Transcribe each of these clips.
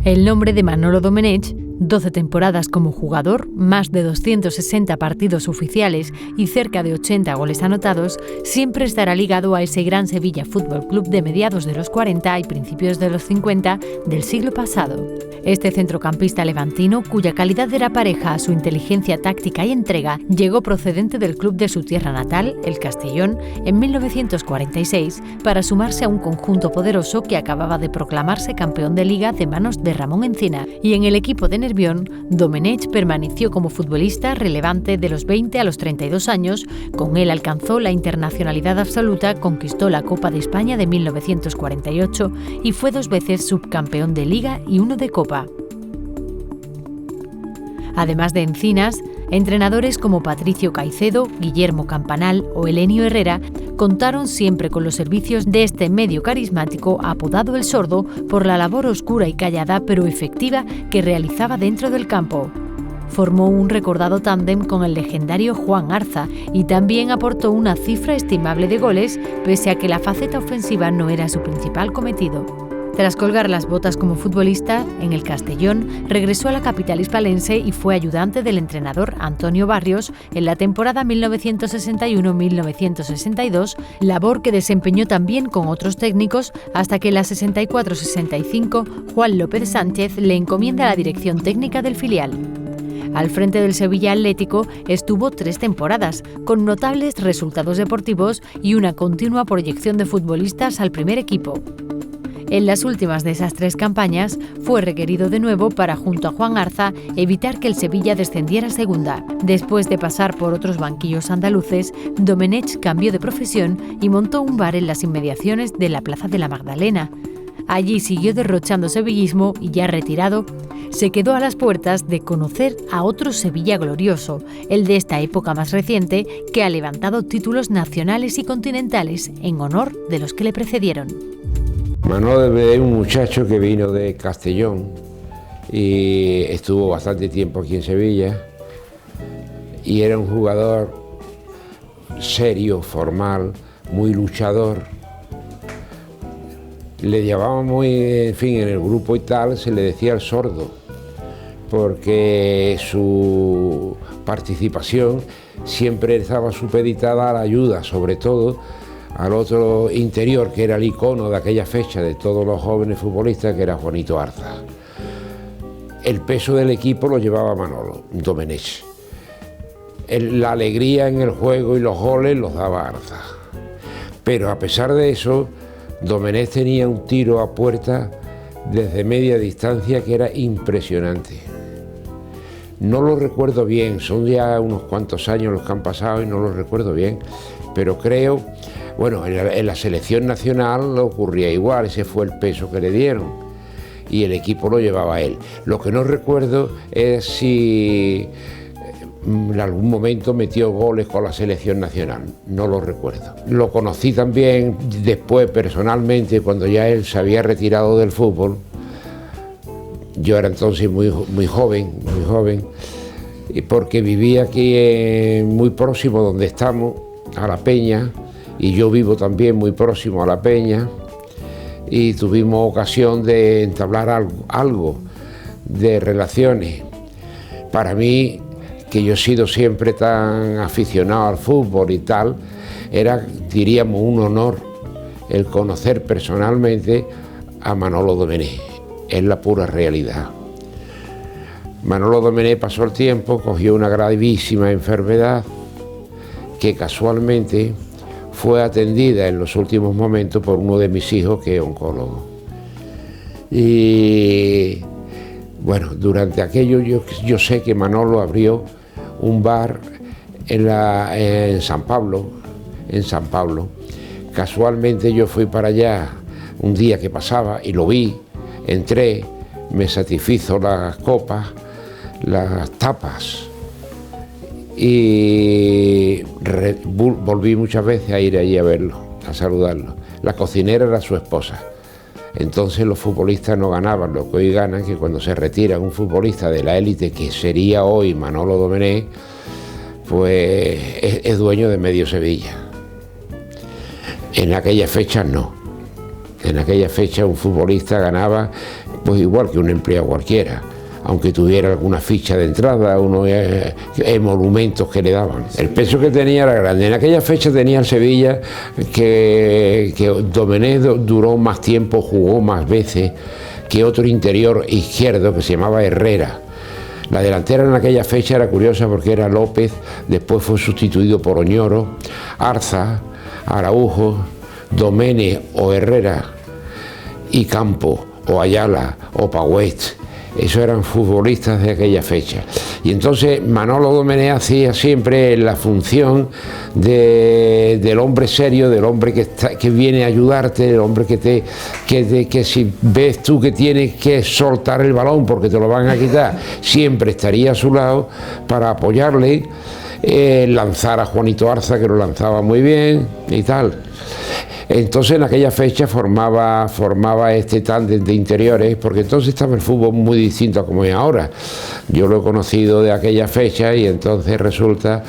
El nombre de Manolo Domenech, 12 temporadas como jugador, más de 260 partidos oficiales y cerca de 80 goles anotados, siempre estará ligado a ese gran Sevilla Fútbol Club de mediados de los 40 y principios de los 50 del siglo pasado. Este centrocampista levantino, cuya calidad era pareja a su inteligencia táctica y entrega, llegó procedente del club de su tierra natal, el Castellón, en 1946, para sumarse a un conjunto poderoso que acababa de proclamarse campeón de Liga de manos de Ramón Encina, y en el equipo de Nervión, Domenech permaneció como futbolista relevante de los 20 a los 32 años. Con él alcanzó la internacionalidad absoluta, conquistó la Copa de España de 1948 y fue 2 veces subcampeón de Liga y 1 de Copa. Además de Encinas, entrenadores como Patricio Caicedo, Guillermo Campanal o Elenio Herrera contaron siempre con los servicios de este medio carismático apodado El Sordo por la labor oscura y callada pero efectiva que realizaba dentro del campo. Formó un recordado tándem con el legendario Juan Arza y también aportó una cifra estimable de goles, pese a que la faceta ofensiva no era su principal cometido. Tras colgar las botas como futbolista, en el Castellón regresó a la capital hispalense y fue ayudante del entrenador Antonio Barrios en la temporada 1961-1962, labor que desempeñó también con otros técnicos hasta que en la 64-65 Juan López Sánchez le encomienda la dirección técnica del filial. Al frente del Sevilla Atlético estuvo 3 temporadas, con notables resultados deportivos y una continua proyección de futbolistas al primer equipo. En las últimas de esas 3 campañas fue requerido de nuevo para, junto a Juan Arza, evitar que el Sevilla descendiera a segunda. Después de pasar por otros banquillos andaluces, Domenech cambió de profesión y montó un bar en las inmediaciones de la Plaza de la Magdalena. Allí siguió derrochando sevillismo y, ya retirado, se quedó a las puertas de conocer a otro Sevilla glorioso, el de esta época más reciente, que ha levantado títulos nacionales y continentales en honor de los que le precedieron. Manolo es un muchacho que vino de Castellón y estuvo bastante tiempo aquí en Sevilla y era un jugador serio, formal, muy luchador. Le llamábamos, en fin, en el grupo y tal, se le decía el sordo, porque su participación siempre estaba supeditada a la ayuda, sobre todo al otro interior, que era el icono de aquella fecha de todos los jóvenes futbolistas, que era Juanito Arza. El peso del equipo lo llevaba Manolo Domenech. La alegría en el juego y los goles los daba Arza. Pero a pesar de eso, Domenech tenía un tiro a puerta desde media distancia que era impresionante. No lo recuerdo bien, son ya unos cuantos años los que han pasado y no lo recuerdo bien, pero creo, bueno, en la selección nacional ocurría igual, ese fue el peso que le dieron y el equipo lo llevaba él. Lo que no recuerdo es si en algún momento metió goles con la selección nacional, no lo recuerdo. Lo conocí también después personalmente, cuando ya él se había retirado del fútbol. Yo era entonces muy joven, porque vivía aquí muy próximo donde estamos, a La Peña, y yo vivo también muy próximo a La Peña, y tuvimos ocasión de entablar algo de relaciones. Para mí, que yo he sido siempre tan aficionado al fútbol y tal, era, diríamos, un honor el conocer personalmente a Manolo Domenech. Es la pura realidad. Manolo Domenech pasó el tiempo, cogió una gravísima enfermedad que casualmente fue atendida en los últimos momentos por uno de mis hijos, que es oncólogo. Y bueno, durante aquello yo sé que Manolo abrió un bar en San Pablo. Casualmente yo fui para allá un día que pasaba y lo vi, entré, me satisfizo las copas, las tapas, y volví muchas veces a ir allí a verlo, a saludarlo. La cocinera era su esposa. Entonces los futbolistas no ganaban lo que hoy ganan, que cuando se retira un futbolista de la élite, que sería hoy Manolo Domenech, pues es dueño de medio Sevilla. En aquella fecha no. En aquella fecha un futbolista ganaba pues igual que un empleado cualquiera, aunque tuviera alguna ficha de entrada, unos emolumentos que le daban. El peso que tenía era grande. En aquella fecha tenía el Sevilla que Domenech duró más tiempo, jugó más veces que otro interior izquierdo que se llamaba Herrera. La delantera en aquella fecha era curiosa porque era López, después fue sustituido por Oñoro, Arza, Araujo, Domenech o Herrera y Campo o Ayala o Pauet. Esos eran futbolistas de aquella fecha. Y entonces Manolo Domenech hacía siempre la función del hombre serio, del hombre que viene a ayudarte, del hombre que si ves tú que tienes que soltar el balón porque te lo van a quitar, siempre estaría a su lado para apoyarle, lanzar a Juanito Arza, que lo lanzaba muy bien y tal. Entonces en aquella fecha formaba este tándem de interiores, porque entonces estaba el fútbol muy distinto a como es ahora. Yo lo he conocido de aquella fecha y entonces resulta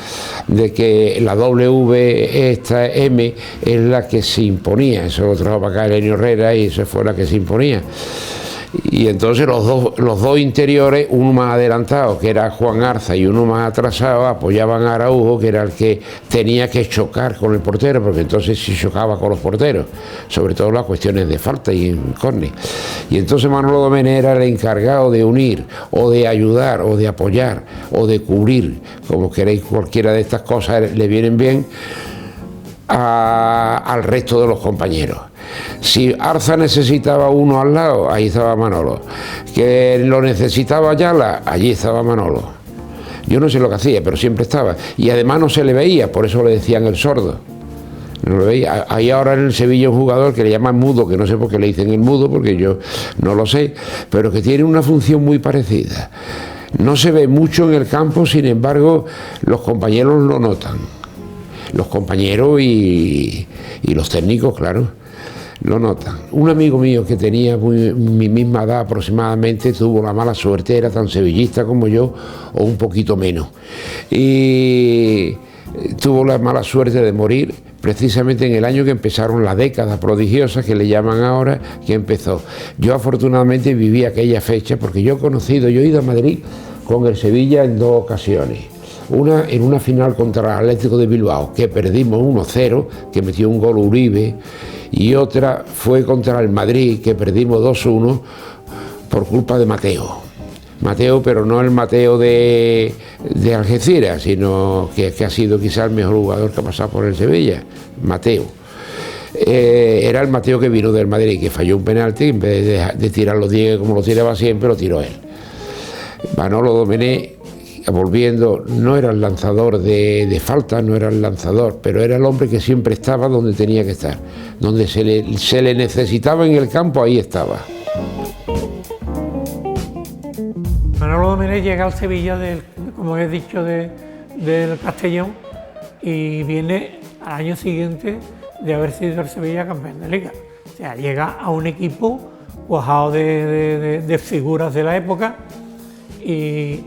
de que la W, esta M, es la que se imponía. Eso lo trajo para acá Elenio Herrera y eso fue la que se imponía. Y entonces los dos interiores, uno más adelantado, que era Juan Arza, y uno más atrasado, apoyaban a Araujo, que era el que tenía que chocar con el portero, porque entonces sí chocaba con los porteros, sobre todo las cuestiones de falta y en córner. Y entonces Manolo Domenech era el encargado de unir, o de ayudar, o de apoyar, o de cubrir, como queréis, cualquiera de estas cosas le vienen bien al resto de los compañeros. Si Arza necesitaba uno al lado, ahí estaba Manolo. Que lo necesitaba Ayala, allí estaba Manolo. Yo no sé lo que hacía, pero siempre estaba. Y además no se le veía, por eso le decían el sordo. No lo veía. Hay ahora en el Sevilla un jugador que le llaman mudo, que no sé por qué le dicen el mudo, porque yo no lo sé, pero que tiene una función muy parecida. No se ve mucho en el campo, sin embargo, los compañeros lo notan. Los compañeros y los técnicos, claro, lo notan. Un amigo mío que tenía mi misma edad aproximadamente tuvo la mala suerte, era tan sevillista como yo o un poquito menos, y tuvo la mala suerte de morir precisamente en el año que empezaron la década prodigiosa, que le llaman ahora, que empezó. Yo afortunadamente viví aquella fecha porque yo he ido a Madrid con el Sevilla en dos ocasiones. Una en una final contra el Atlético de Bilbao, que perdimos 1-0, que metió un gol Uribe, y otra fue contra el Madrid, que perdimos 2-1 por culpa de Mateo. Mateo, pero no el Mateo de Algeciras, sino que ha sido quizás el mejor jugador que ha pasado por el Sevilla, Mateo. Era el Mateo que vino del Madrid, que falló un penalti, en vez de tirar los 10 como lo tiraba siempre, lo tiró él. Manolo Domenech, volviendo, no era el lanzador de falta, no era el lanzador, pero era el hombre que siempre estaba donde tenía que estar. Donde se le necesitaba en el campo, ahí estaba. Manolo Domenech llega al Sevilla, como he dicho, del Castellón, y viene al año siguiente de haber sido el Sevilla campeón de Liga. O sea, llega a un equipo cuajado de figuras de la época, y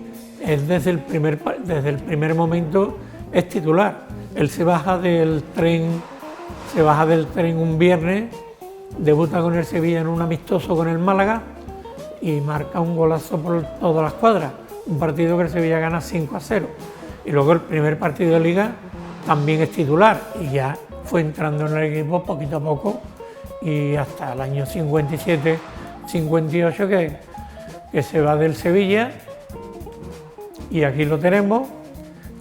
él desde el primer momento es titular. Él se baja del tren un viernes, debuta con el Sevilla en un amistoso con el Málaga y marca un golazo por toda la escuadra, un partido que el Sevilla gana 5-0. Y luego el primer partido de Liga también es titular y ya fue entrando en el equipo poquito a poco, y hasta el año 57-58 que se va del Sevilla. Y aquí lo tenemos.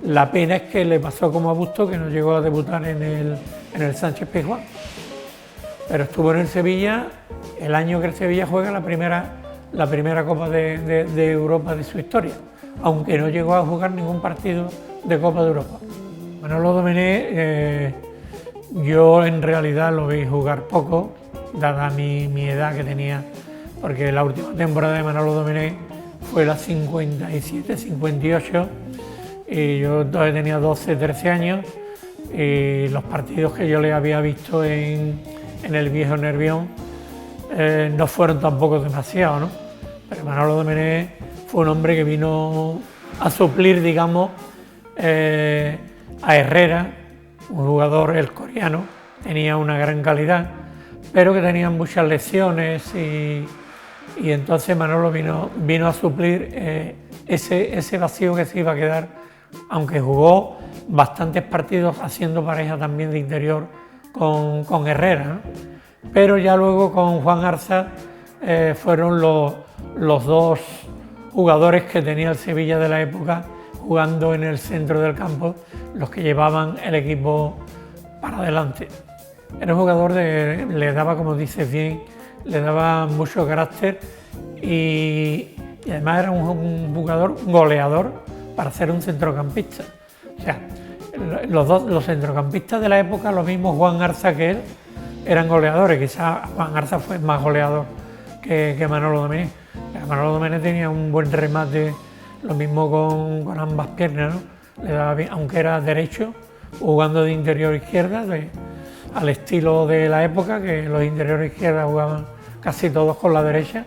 La pena es que le pasó como a Busto, que no llegó a debutar en el Sánchez Pizjuán. Pero estuvo en el Sevilla el año que el Sevilla juega la primera Copa de Europa de su historia, aunque no llegó a jugar ningún partido de Copa de Europa. Manolo Domenech, yo en realidad lo vi jugar poco, dada mi edad, que tenía porque la última temporada de Manolo Domenech fue la 57-58 y yo todavía tenía 12, 13 años y los partidos que yo le había visto en el viejo Nervión no fueron tampoco demasiado, ¿no? Pero Manolo Domenech fue un hombre que vino a suplir, digamos, a Herrera, un jugador, el coreano, tenía una gran calidad, pero que tenía muchas lesiones y entonces Manolo vino a suplir ese vacío que se iba a quedar, aunque jugó bastantes partidos haciendo pareja también de interior con Herrera, ¿no? Pero ya luego con Juan Arza fueron los dos jugadores que tenía el Sevilla de la época jugando en el centro del campo, los que llevaban el equipo para adelante. Era un jugador le daba, como dices bien, le daba mucho carácter y además era un jugador goleador para ser un centrocampista. O sea, los centrocampistas de la época, lo mismo Juan Arza que él, eran goleadores. Quizás Juan Arza fue más goleador que Manolo Domenech. Manolo Domenech tenía un buen remate, lo mismo con ambas piernas, ¿no? Le daba bien, aunque era derecho, jugando de interior izquierda, al estilo de la época, que los interiores izquierdas jugaban casi todos con la derecha,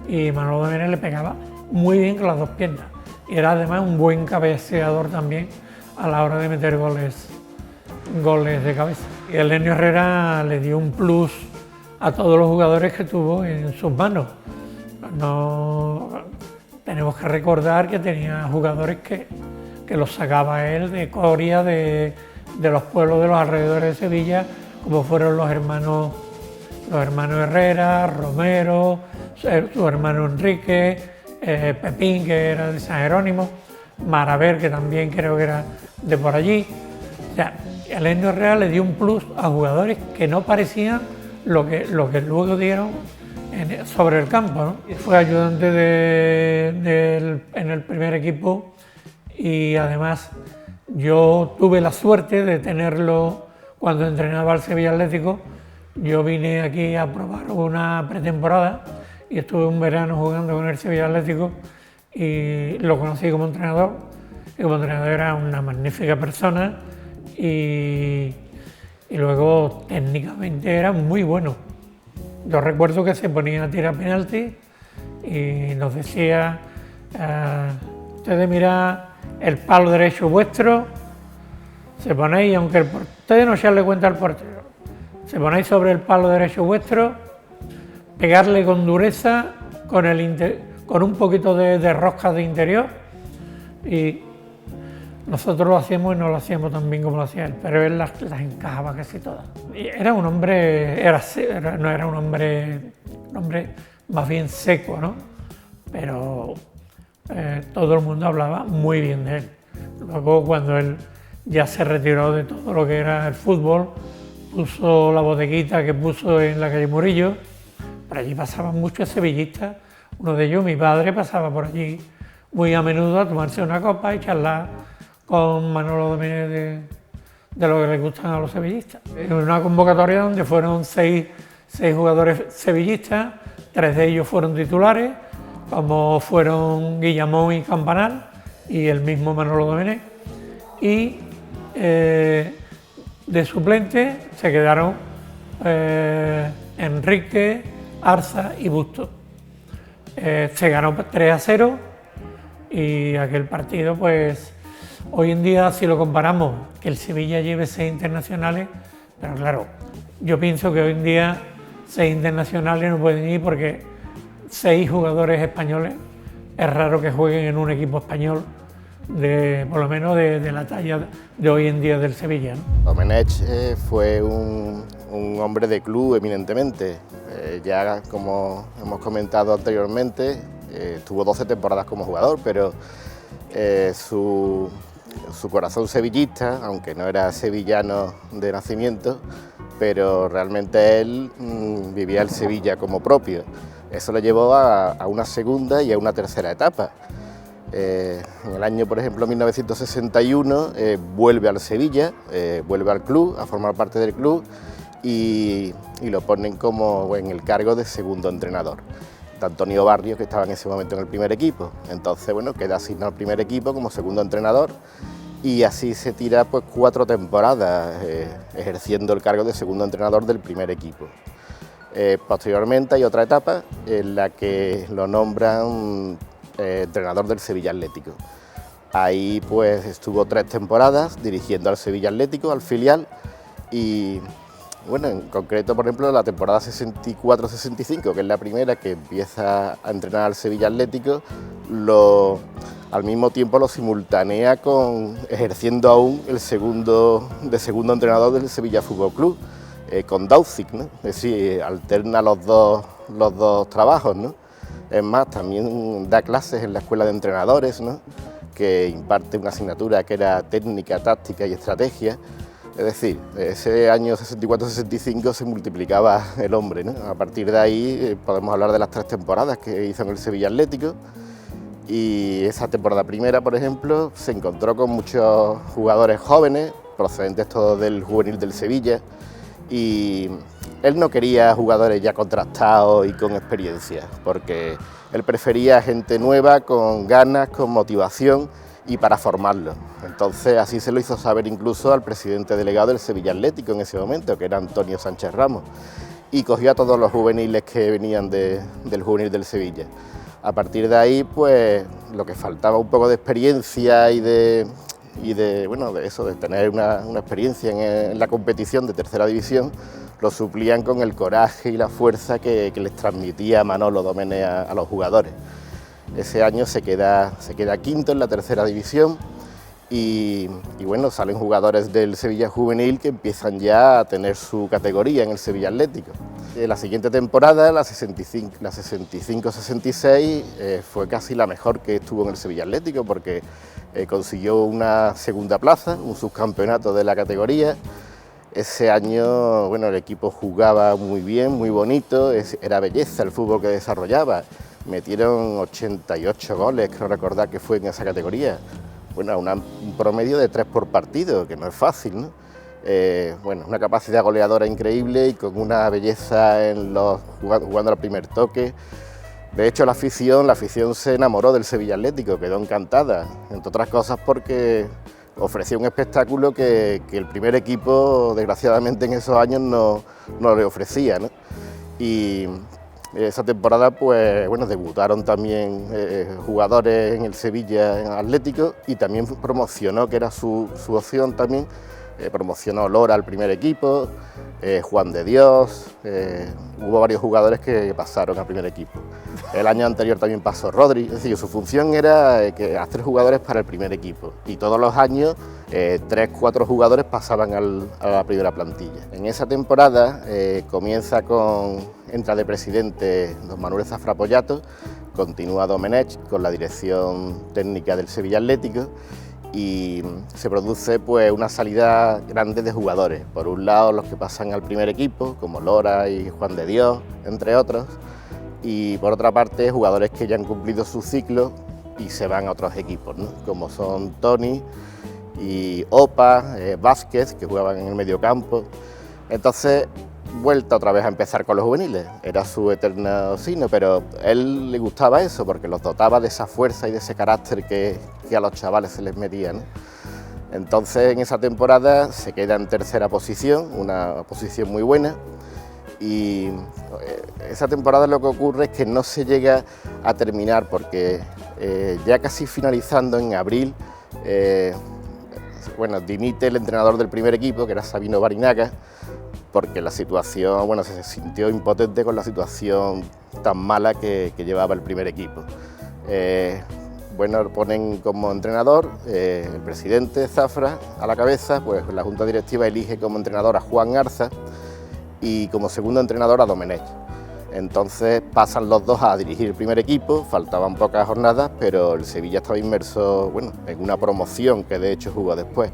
y Manolo Domenech le pegaba muy bien con las dos piernas. Y era además un buen cabeceador también a la hora de meter goles de cabeza. Y Helenio Herrera le dio un plus a todos los jugadores que tuvo en sus manos. Tenemos que recordar que tenía jugadores que los sacaba él de Coria, de los pueblos de los alrededores de Sevilla, como fueron los hermanos Herrera, Romero, su hermano Enrique, Pepín, que era de San Jerónimo, Maraver, que también creo que era de por allí. O sea, Helenio Herrera le dio un plus a jugadores que no parecían lo que luego dieron sobre el campo, ¿no? Fue ayudante en el primer equipo y además yo tuve la suerte de tenerlo cuando entrenaba al Sevilla Atlético. Yo vine aquí a probar una pretemporada y estuve un verano jugando con el Sevilla Atlético y lo conocí como entrenador. Y como entrenador era una magnífica persona y luego técnicamente era muy bueno. Yo recuerdo que se ponía a tirar penalti y nos decía, ustedes mirad el palo derecho vuestro, se ponéis, aunque ustedes no echarle cuenta al portero, se ponéis sobre el palo derecho vuestro, pegarle con dureza, con un poquito de rosca de interior, y nosotros lo hacíamos y no lo hacíamos tan bien como lo hacía él, pero él las encajaba casi todas. Y era un hombre, no era un hombre más bien seco, ¿no? Pero todo el mundo hablaba muy bien de él. Luego, cuando él ya se retiró de todo lo que era el fútbol, puso la bodeguita que puso en la calle Murillo. Por allí pasaban muchos sevillistas, uno de ellos, mi padre, pasaba por allí muy a menudo a tomarse una copa y charlar con Manolo Domenech de lo que les gustan a los sevillistas. En una convocatoria donde fueron seis jugadores sevillistas, 3 de ellos fueron titulares, como fueron Guillamón y Campanal, y el mismo Manolo Domenech. Y de suplente se quedaron Enrique, Arza y Busto. Se ganó 3-0 y aquel partido, pues, hoy en día, si lo comparamos, que el Sevilla lleve 6 internacionales, pero claro, yo pienso que hoy en día 6 internacionales no pueden ir porque 6 jugadores españoles es raro que jueguen en un equipo español, por lo menos de la talla de hoy en día del Sevilla, ¿no? Domenech fue un hombre de club eminentemente. Ya como hemos comentado anteriormente, tuvo 12 temporadas como jugador, pero su corazón sevillista, aunque no era sevillano de nacimiento, pero realmente él vivía el Sevilla como propio. Eso le llevó a una segunda y a una tercera etapa. En el año, por ejemplo, 1961, vuelve al Sevilla, vuelve al club, a formar parte del club, y lo ponen como en el cargo de segundo entrenador. Antonio Barrios, que estaba en ese momento en el primer equipo. Entonces, bueno, queda asignado al primer equipo como segundo entrenador y así se tira pues 4 temporadas ejerciendo el cargo de segundo entrenador del primer equipo. Posteriormente hay otra etapa en la que lo nombran entrenador del Sevilla Atlético. Ahí pues estuvo 3 temporadas dirigiendo al Sevilla Atlético, al filial, y bueno, en concreto, por ejemplo, la temporada 64-65, que es la primera que empieza a entrenar al Sevilla Atlético, al mismo tiempo lo simultanea con ejerciendo aún el segundo entrenador del Sevilla Fútbol Club, con Dauzic, ¿no? Es decir, alterna los dos trabajos, ¿no? Es más, también da clases en la escuela de entrenadores, ¿no? Que imparte una asignatura que era técnica, táctica y estrategia. Es decir, ese año 64-65 se multiplicaba el hombre, ¿no? A partir de ahí podemos hablar de las 3 temporadas que hizo en el Sevilla Atlético, y esa temporada primera, por ejemplo, se encontró con muchos jugadores jóvenes, procedentes todos del juvenil del Sevilla, y él no quería jugadores ya contrastados y con experiencia, porque él prefería gente nueva, con ganas, con motivación, y para formarlo. Entonces así se lo hizo saber incluso al presidente delegado del Sevilla Atlético en ese momento, que era Antonio Sánchez Ramos, y cogió a todos los juveniles que venían del juvenil del Sevilla. A partir de ahí, pues lo que faltaba un poco de experiencia y de tener una experiencia en la competición de tercera división, lo suplían con el coraje y la fuerza que les transmitía Manolo Domenech a los jugadores. Ese año se queda quinto en la tercera división y bueno, salen jugadores del Sevilla Juvenil que empiezan ya a tener su categoría en el Sevilla Atlético. La siguiente temporada, la 65-66, fue casi la mejor que estuvo en el Sevilla Atlético, porque consiguió una segunda plaza, un subcampeonato de la categoría. Ese año, bueno, el equipo jugaba muy bien, muy bonito, era belleza el fútbol que desarrollaba. Metieron 88 goles, creo recordar que fue en esa categoría. Bueno, un promedio de 3 por partido, que no es fácil, ¿no? Bueno, una capacidad goleadora increíble y con una belleza jugando al primer toque. De hecho, la afición se enamoró del Sevilla Atlético, quedó encantada, entre otras cosas porque ofrecía un espectáculo que el primer equipo, desgraciadamente en esos años, no le ofrecía, ¿no? Y esa temporada, pues bueno, debutaron también jugadores en el Sevilla Atlético, y también promocionó, que era su opción también, promocionó Lora al primer equipo, Juan de Dios, hubo varios jugadores que pasaron al primer equipo. El año anterior también pasó Rodri, es decir, su función era hacer jugadores para el primer equipo, y todos los años 3-4 jugadores pasaban a la primera plantilla. En esa temporada entra de presidente don Manuel Zafra Pollato, continúa Domenech con la dirección técnica del Sevilla Atlético, y se produce pues una salida grande de jugadores. Por un lado, los que pasan al primer equipo, como Lora y Juan de Dios, entre otros, y por otra parte, jugadores que ya han cumplido su ciclo y se van a otros equipos, ¿no? Como son Toni y Opa, Vázquez, que jugaban en el mediocampo. Entonces, vuelta otra vez a empezar con los juveniles, era su eterno signo, pero a él le gustaba eso porque los dotaba de esa fuerza y de ese carácter que a los chavales se les metía, ¿no? Entonces, en esa temporada se queda en tercera posición, una posición muy buena, y esa temporada lo que ocurre es que no se llega a terminar porque ya casi finalizando en abril, dimite el entrenador del primer equipo, que era Sabino Barinaga, porque la situación, se sintió impotente con la situación tan mala que llevaba el primer equipo. Ponen como entrenador el presidente Zafra a la cabeza, pues la junta directiva elige como entrenador a Juan Arza y como segundo entrenador a Domenech. Entonces pasan los dos a dirigir el primer equipo, faltaban pocas jornadas, pero el Sevilla estaba inmerso en una promoción que de hecho jugó después.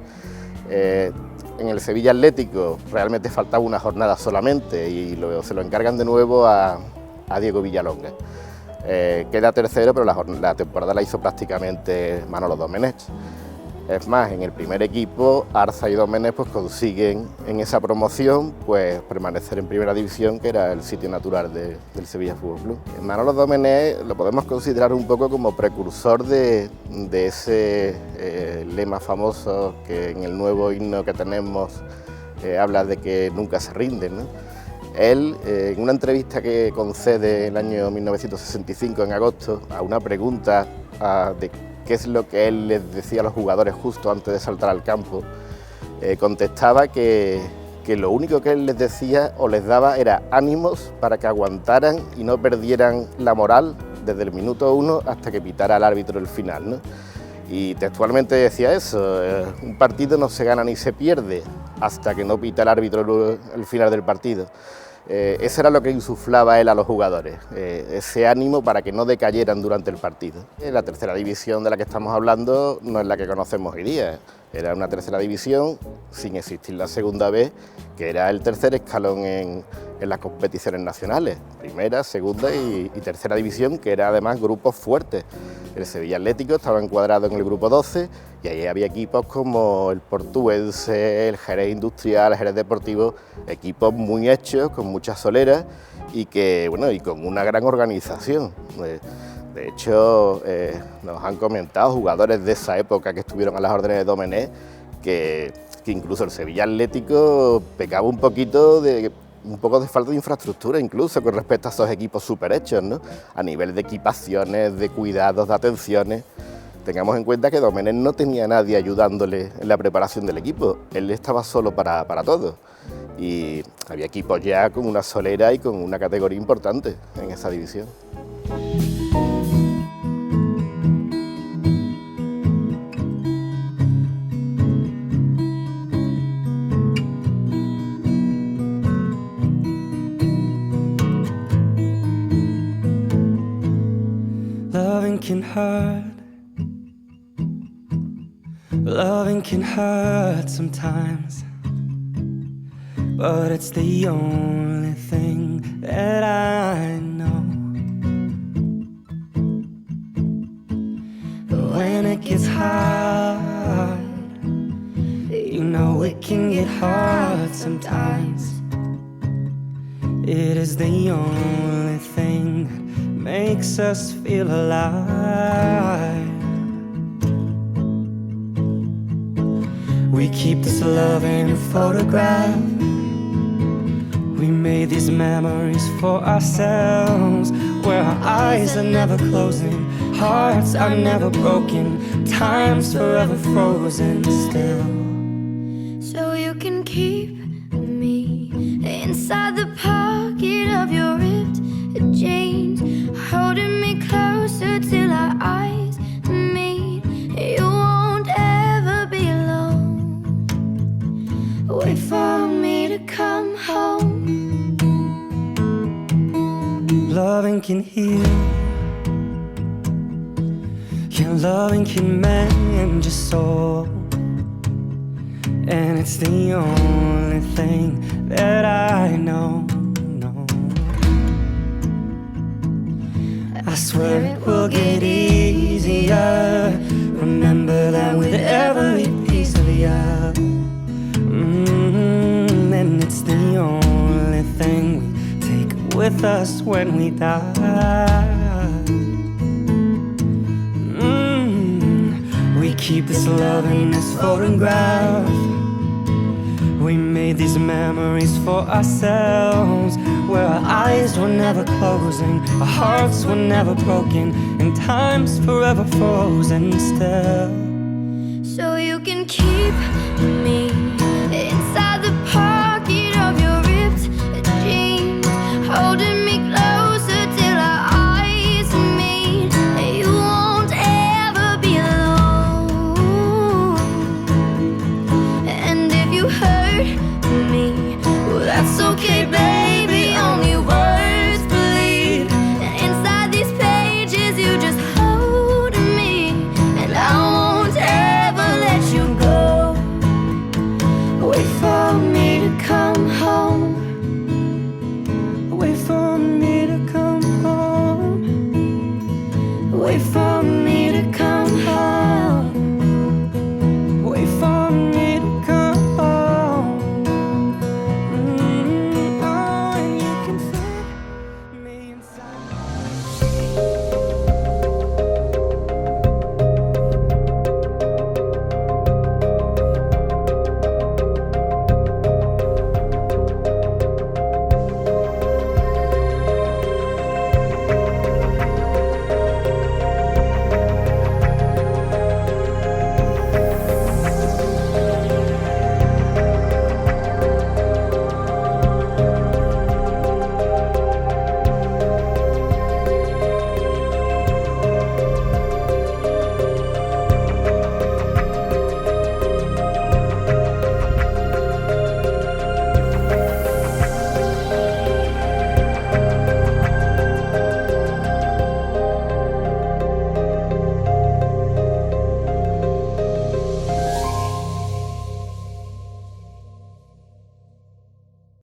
En el Sevilla Atlético realmente faltaba una jornada solamente y se lo encargan de nuevo a Diego Villalonga. Queda tercero, pero la temporada la hizo prácticamente Manolo Domenech. Es más, en el primer equipo, Arza y Domenech pues consiguen en esa promoción pues permanecer en primera división, que era el sitio natural del Sevilla Fútbol Club. Manolo Domenech lo podemos considerar un poco como precursor de ese lema famoso que en el nuevo himno que tenemos habla de que nunca se rinden, ¿no? Él, en una entrevista que concede en el año 1965, en agosto, a una pregunta de qué es lo que él les decía a los jugadores justo antes de saltar al campo, contestaba que lo único que él les decía o les daba era ánimos para que aguantaran y no perdieran la moral desde el minuto 1 hasta que pitara el árbitro el final, ¿no? Y textualmente decía eso, un partido no se gana ni se pierde hasta que no pita el árbitro el final del partido. Eso era lo que insuflaba él a los jugadores, ese ánimo para que no decayeran durante el partido. La tercera división de la que estamos hablando no es la que conocemos hoy día, era una tercera división sin existir la segunda B, que era el tercer escalón en las competiciones nacionales, primera, segunda y tercera división, que era además grupos fuertes. El Sevilla Atlético estaba encuadrado en el grupo 12 y ahí había equipos como el Portuense, el Jerez Industrial, el Jerez Deportivo, equipos muy hechos, con muchas soleras y con una gran organización. De hecho, nos han comentado jugadores de esa época que estuvieron a las órdenes de Domenech que incluso el Sevilla Atlético pecaba un poco de falta de infraestructura, incluso con respecto a esos equipos súper hechos, ¿no? A nivel de equipaciones, de cuidados, de atenciones. Tengamos en cuenta que Domenech no tenía a nadie ayudándole en la preparación del equipo, él estaba solo para todo. Y había equipos ya con una solera y con una categoría importante en esa división. Loving can hurt sometimes, but it's the only thing that I know. But when it gets hard, you know it can get hard sometimes. It is the only thing that makes us feel alive. We keep this love in a photograph. We made these memories for ourselves, where our eyes are never closing, hearts are never broken, time's forever frozen still. So you can keep me inside the pocket of your ripped jeans, holding me closer till our eyes meet. You won't ever be alone. Wait for me to come home. Loving can heal, yeah, loving can mend your soul, and it's the only thing that I know. I swear it will get easier. Remember that with every piece of you. And it's the only thing we take with us when we die. We keep this love in this photograph. We made these memories for ourselves, where our eyes were never closing, our hearts were never broken, and time's forever frozen still. So you can keep me inside